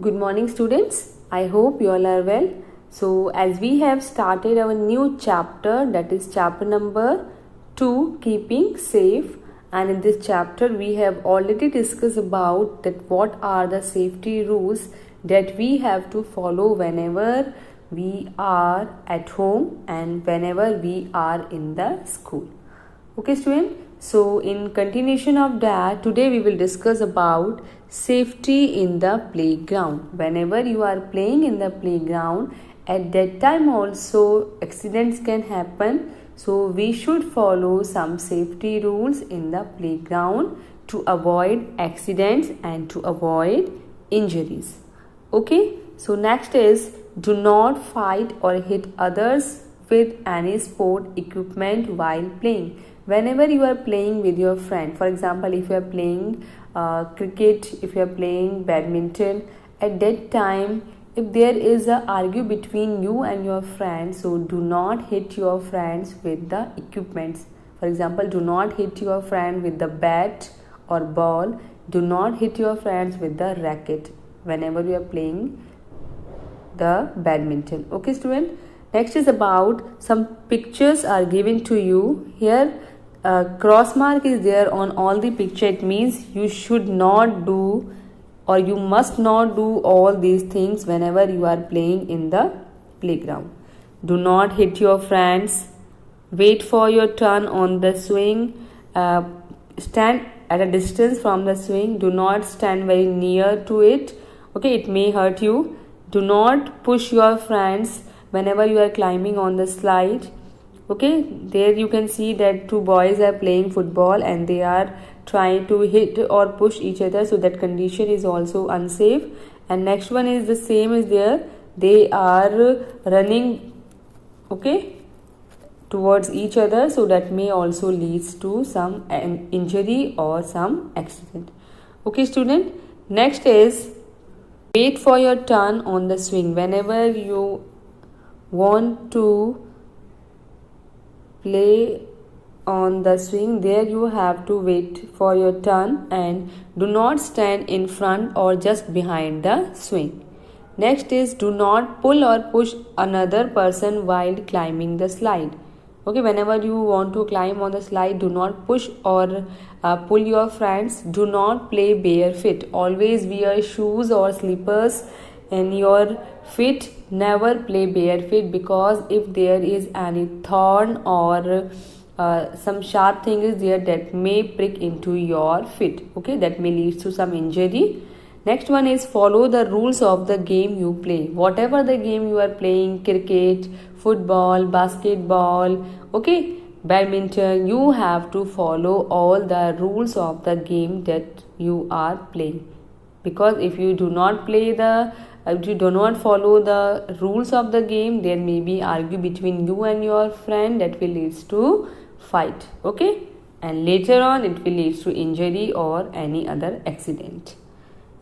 Good morning students. I hope you all are well. So as we have started our new chapter, that is chapter number 2, keeping safe, and in this chapter we have already discussed about that what are the safety rules that we have to follow whenever we are at home and whenever we are in the school. Okay student, so in continuation of that, today we will discuss about safety in the playground. Whenever you are playing in the playground, at that time also accidents can happen, so we should follow some safety rules in the playground to avoid accidents and to avoid injuries. Okay, so next is do not fight or hit others with any sport equipment while playing. Whenever you are playing with your friend, for example, if you are playing cricket, if you are playing badminton, at that time if there is a argue between you and your friends, so do not hit your friends with the equipments. For example, do not hit your friend with the bat or ball. Do not hit your friends with the racket whenever you are playing the badminton. Okay student, next is about some pictures are given to you here. Cross mark is there on all the picture. It means you should not do or you must not do all these things whenever you are playing in the playground. Do not hit your friends. Wait for your turn on the swing. Stand at a distance from the swing. Do not stand very near to it. Okay, it may hurt you. Do not push your friends whenever you are climbing on the slide. Okay, there you can see that two boys are playing football and they are trying to hit or push each other, so that condition is also unsafe. And next one is the same is there. They are running, okay, towards each other, so that may also leads to some injury or some accident. Okay student, next is wait for your turn on the swing. Whenever you want to play on the swing, there you have to wait for your turn and do not stand in front or just behind the swing. Next is do not pull or push another person while climbing the slide. Okay, whenever you want to climb on the slide, do not push or pull your friends. Do not play barefoot. Always wear shoes or slippers in your feet. Never play barefoot, because if there is any thorn or some sharp thing is there that may prick into your feet, okay, that may lead to some injury. Next one is follow the rules of the game you play. Whatever the game you are playing, cricket, football, basketball, okay, badminton, you have to follow all the rules of the game that you are playing. Because if you do not if you do not follow the rules of the game, there may be argue between you and your friend that will lead to fight, okay, and later on it will lead to injury or any other accident.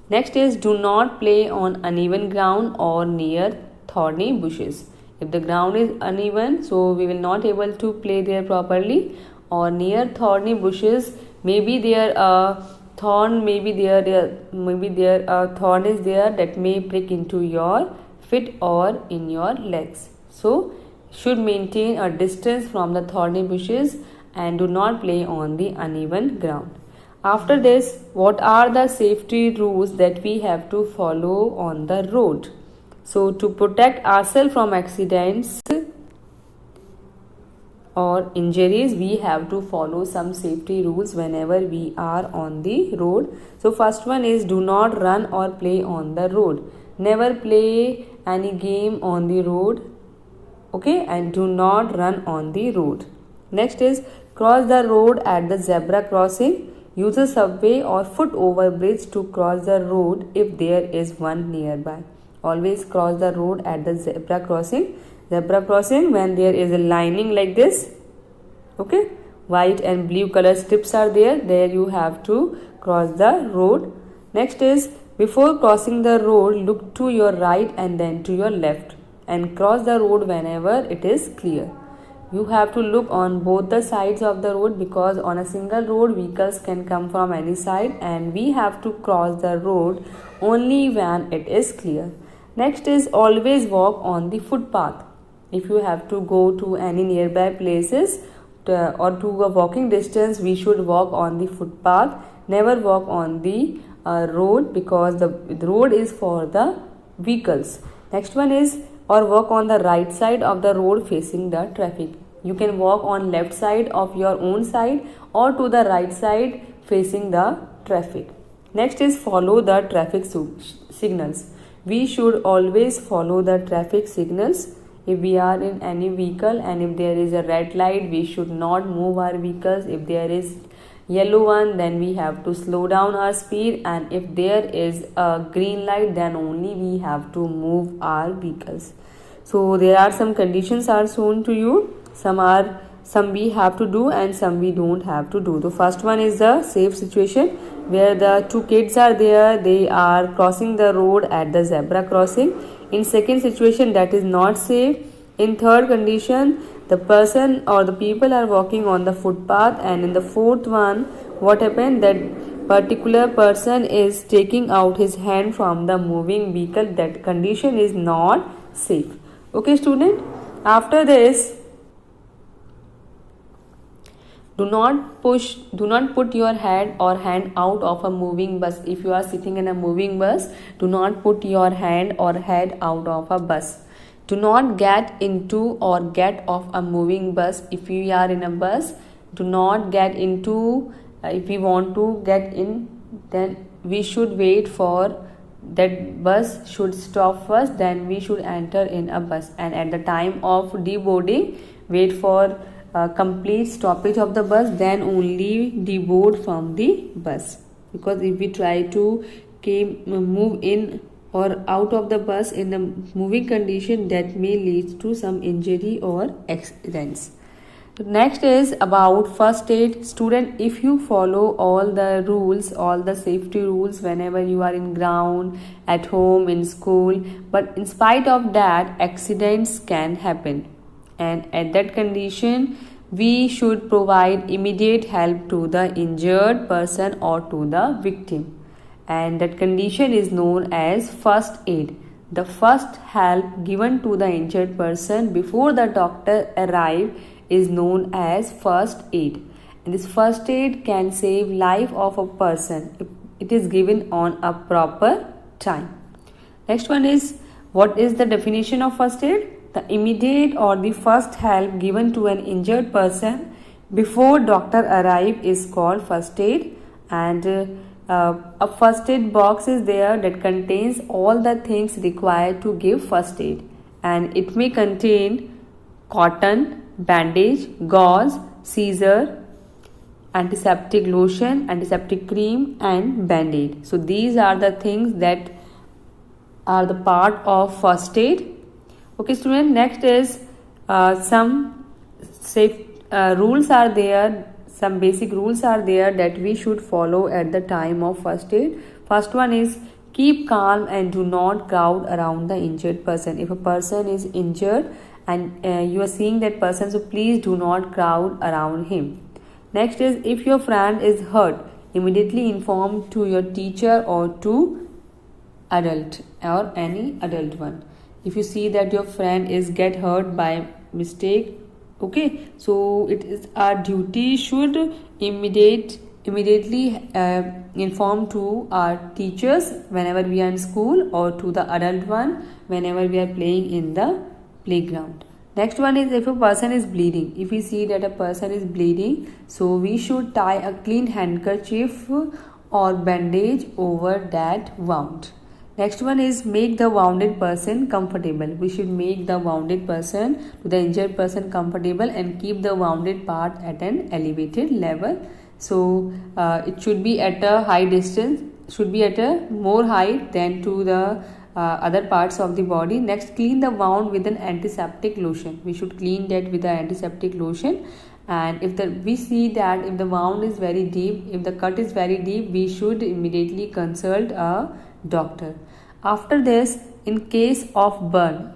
Next is do not play on uneven ground or near thorny bushes. If the ground is uneven, so we will not able to play there properly, or near thorny bushes, maybe there thorn, maybe there a thorn is there that may prick into your feet or in your legs. So should maintain a distance from the thorny bushes and do not play on the uneven ground. After this, what are the safety rules that we have to follow on the road? So to protect ourselves from accidents or injuries, we have to follow some safety rules whenever we are on the road. So first one is do not run or play on the road. Never play any game on the road, okay, and do not run on the road. Next is cross the road at the zebra crossing. Use a subway or foot over bridge to cross the road if there is one nearby. Always cross the road at the zebra crossing. Zebra crossing, when there is a lining like this, okay, white and blue color strips are there you have to cross the road. Next is before crossing the road, look to your right and then to your left and cross the road whenever it is clear. You have to look on both the sides of the road, because on a single road vehicles can come from any side, and we have to cross the road only when it is clear. Next is always walk on the footpath. If you have to go to any nearby places or to a walking distance, we should walk on the footpath. Never walk on the road, because the road is for the vehicles. Next one is, or walk on the right side of the road facing the traffic. You can walk on left side of your own side or to the right side facing the traffic. Next is follow the traffic signals. We should always follow the traffic signals. If we are in any vehicle and if there is a red light, we should not move our vehicles. If there is yellow one, then we have to slow down our speed, and if there is a green light, then only we have to move our vehicles. So there are some conditions are shown to you. Some we have to do and some we don't have to do. The first one is the safe situation, where the two kids are there, they are crossing the road at the zebra crossing. In second situation, that is not safe. In third condition, the person or the people are walking on the footpath. And in the fourth one, what happened, that particular person is taking out his hand from the moving vehicle. That condition is not safe. Okay student, after this, do not put your head or hand out of a moving bus. If you are sitting in a moving bus, do not put your hand or head out of a bus. Do not get into or get off a moving bus. If you are in a bus, do not get into. If we want to get in, then we should wait for that bus should stop first, then we should enter in a bus. And at the time of deboarding, wait for complete stoppage of the bus, then only deboard from the bus. Because if we try to move in or out of the bus in a moving condition, that may lead to some injury or accidents. Next is about first aid. Student, if you follow all the rules, all the safety rules whenever you are in ground, at home, in school, but in spite of that, accidents can happen. And at that condition, we should provide immediate help to the injured person or to the victim. And that condition is known as first aid. The first help given to the injured person before the doctor arrives is known as first aid. And this first aid can save life of a person if it is given on a proper time. Next one is, what is the definition of first aid? The immediate or the first help given to an injured person before doctor arrive is called first aid. And a first aid box is there that contains all the things required to give first aid, and it may contain cotton, bandage, gauze, scissor, antiseptic lotion, antiseptic cream, and band-aid. So these are the things that are the part of first aid. Okay student, next is some safe rules are there. Some basic rules are there that we should follow at the time of first aid. First one is, keep calm and do not crowd around the injured person. If a person is injured and you are seeing that person, so please do not crowd around him. Next is, if your friend is hurt, immediately inform to your teacher or to adult or any adult one. If you see that your friend is get hurt by mistake, okay, so it is our duty should immediately inform to our teachers whenever we are in school, or to the adult one whenever we are playing in the playground. Next one is, if a person is bleeding. If we see that a person is bleeding, so we should tie a clean handkerchief or bandage over that wound. Next one is, make the wounded person comfortable. We should make the wounded person, to the injured person, comfortable and keep the wounded part at an elevated level. So it should be at a high distance, should be at a more height than to the other parts of the body. Next, clean the wound with an antiseptic lotion. We should clean that with the antiseptic lotion. And if we see that if the wound is very deep, if the cut is very deep, we should immediately consult a doctor. After this, in case of burn,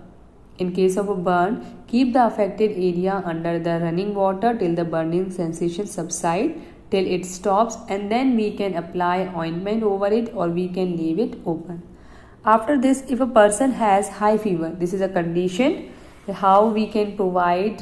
In case of a burn, keep the affected area under the running water till the burning sensation subside, till it stops, and then we can apply ointment over it or we can leave it open. After this, if a person has high fever, this is a condition, how we can provide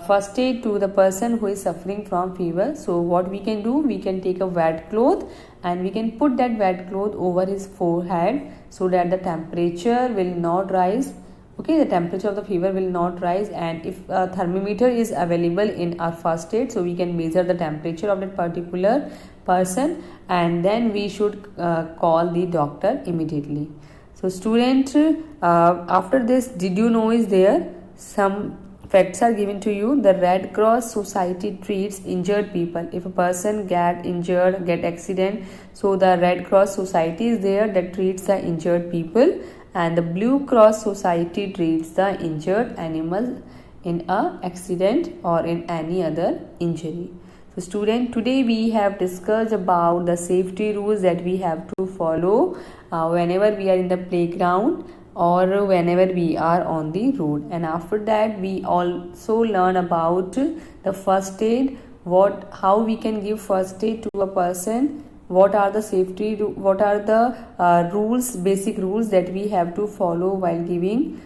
first aid to the person who is suffering from fever. So what we can do, we can take a wet cloth and we can put that wet cloth over his forehead so that the temperature will not rise. Okay, the temperature of the fever will not rise, and if a thermometer is available in our first aid, so we can measure the temperature of that particular person, and then we should call the doctor immediately. So student, after this, did you know is there some facts are given to you. The Red Cross Society treats injured people. If a person get injured, get accident, so the Red Cross Society is there that treats the injured people, and the Blue Cross Society treats the injured animals in a accident or in any other injury. So student, today we have discussed about the safety rules that we have to follow whenever we are in the playground or whenever we are on the road. And after that, we also learn about the first aid, how we can give first aid to a person, what are the safety, what are the rules, basic rules that we have to follow while giving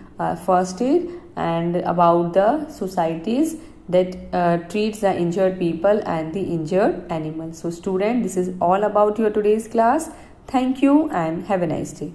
first aid, and about the societies that treats the injured people and the injured animals. So student, this is all about your today's class. Thank you and have a nice day.